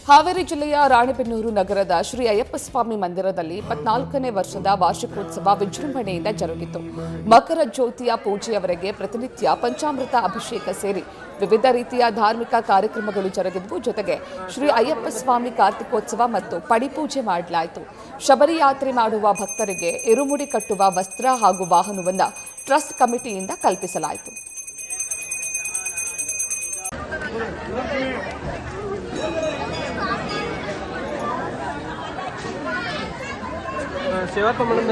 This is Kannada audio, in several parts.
ಹಾವೇರಿ ಜಿಲ್ಲೆಯ ರಾಣೆಬೆನ್ನೂರು ನಗರದ ಶ್ರೀ ಅಯ್ಯಪ್ಪ ಸ್ವಾಮಿ ಮಂದಿರದಲ್ಲಿ 24ನೇ ವರ್ಷದ ವಾರ್ಷಿಕೋತ್ಸವ ವಿಜೃಂಭಣೆಯಿಂದ ಜರುಗಿತು. ಮಕರ ಜ್ಯೋತಿಯ ಪೂಜೆಯವರೆಗೆ ಪ್ರತಿನಿತ್ಯ ಪಂಚಾಮೃತ ಅಭಿಷೇಕ ಸೇರಿ ವಿವಿಧ ರೀತಿಯ ಧಾರ್ಮಿಕ ಕಾರ್ಯಕ್ರಮಗಳು ಜರುಗಿದವು. ಜೊತೆಗೆ ಶ್ರೀ ಅಯ್ಯಪ್ಪ ಸ್ವಾಮಿ ಕಾರ್ತಿಕೋತ್ಸವ ಮತ್ತು ಪಡಿಪೂಜೆ ಮಾಡಲಾಯಿತು. ಶಬರಿ ಯಾತ್ರೆ ಮಾಡುವ ಭಕ್ತರಿಗೆ ಇರುಮುಡಿ ಕಟ್ಟುವ ವಸ್ತ್ರ ಹಾಗೂ ವಾಹನವನ್ನು ಟ್ರಸ್ಟ್ ಕಮಿಟಿಯಿಂದ ಕಲ್ಪಿಸಲಾಯಿತು. सेवा तो मैडम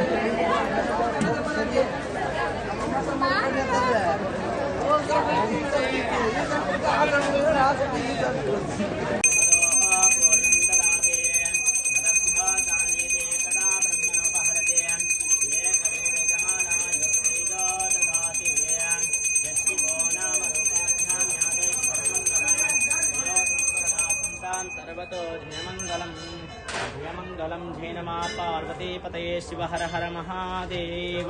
सर्वतो जयमंगलम जय नमः पार्वती पतये शिव हर हर महादेव।